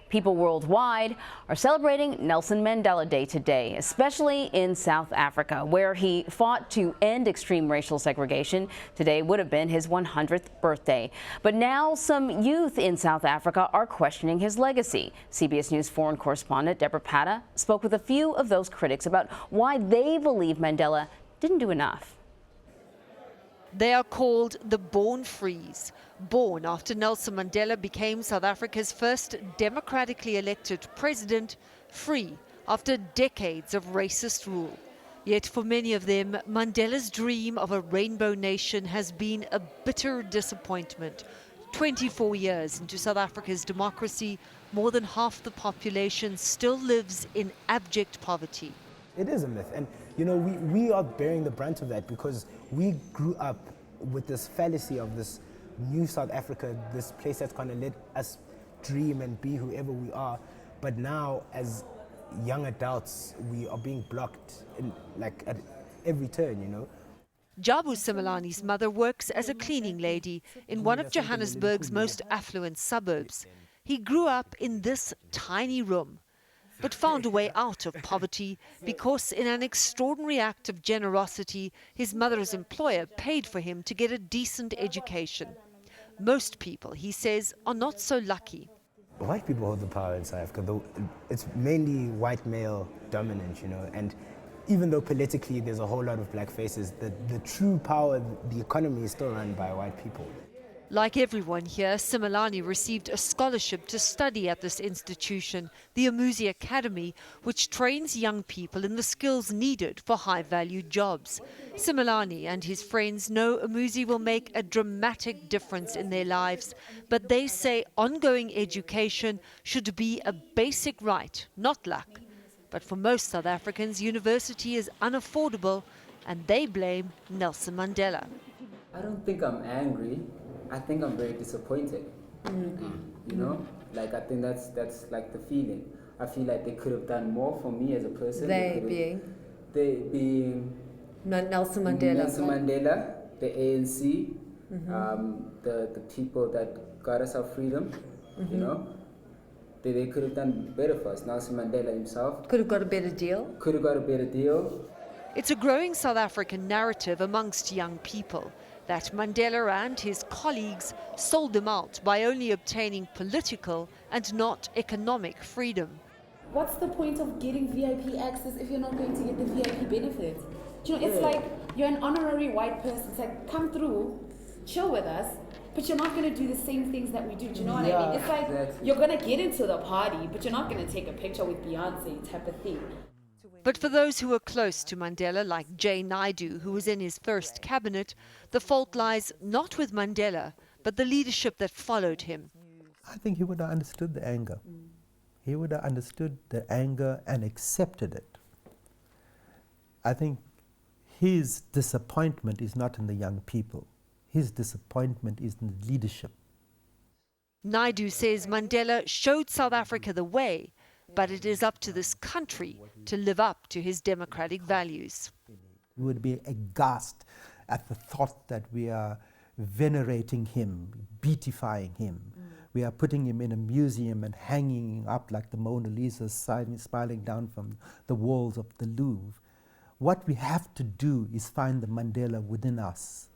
People worldwide are celebrating Nelson Mandela Day today, especially in South Africa, where he fought to end extreme racial segregation. Today would have been his 100th birthday. But now some youth in South Africa are questioning his legacy. CBS News foreign correspondent Debora Patta spoke with a few of those critics about why they believe Mandela didn't do enough. They are called the Born Frees, born after Nelson Mandela became South Africa's first democratically elected president, free after decades of racist rule. Yet for many of them, Mandela's dream of a rainbow nation has been a bitter disappointment. 24 years into South Africa's democracy, more than half the population still lives in abject poverty. It is a myth, and you know, we are bearing the brunt of that because we grew up with this fallacy of this new South Africa, this place that's going to let us dream and be whoever we are. But now, as young adults, we are being blocked at every turn, you know. Jabu Simelani's mother works as a cleaning lady in one of Johannesburg's most affluent suburbs. He grew up in this tiny room, but found a way out of poverty because in an extraordinary act of generosity, his mother's employer paid for him to get a decent education. Most people, he says, are not so lucky. White people hold the power in South Africa, though it's mainly white male dominant, you know, and even though politically there's a whole lot of black faces, the true power, the economy is still run by white people. Like everyone here, Simelani received a scholarship to study at this institution, the Umuzi Academy, which trains young people in the skills needed for high-value jobs. Simelani and his friends know Umuzi will make a dramatic difference in their lives, but they say ongoing education should be a basic right, not luck. But for most South Africans, university is unaffordable, and they blame Nelson Mandela. I don't think I'm angry. I think I'm very disappointed. You know, like I think that's like the feeling. I feel like they could have done more for me as a person. They being Nelson Mandela. Nelson Mandela, the ANC, the people that got us our freedom. You know, they could have done better for us. Nelson Mandela himself Could have got a better deal. Could have got a better deal. It's a growing South African narrative amongst young people that Mandela and his colleagues sold them out by only obtaining political and not economic freedom. What's the point of getting VIP access if you're not going to get the VIP benefits? Do you know, it's like you're an honorary white person. It's like, come through, chill with us, but you're not going to do the same things that we do. Do you know what I mean? It's like you're going to get into the party, but you're not going to take a picture with Beyonce type of thing. But for those who were close to Mandela, like Jay Naidu, who was in his first cabinet, the fault lies not with Mandela, but the leadership that followed him. I think he would have understood the anger. He would have understood the anger and accepted it. I think his disappointment is not in the young people. His disappointment is in the leadership. Naidu says Mandela showed South Africa the way, but it is up to this country to live up to his democratic values. We would be aghast at the thought that we are venerating him, beatifying him. We are putting him in a museum and hanging him up like the Mona Lisa smiling down from the walls of the Louvre. What we have to do is find the Mandela within us.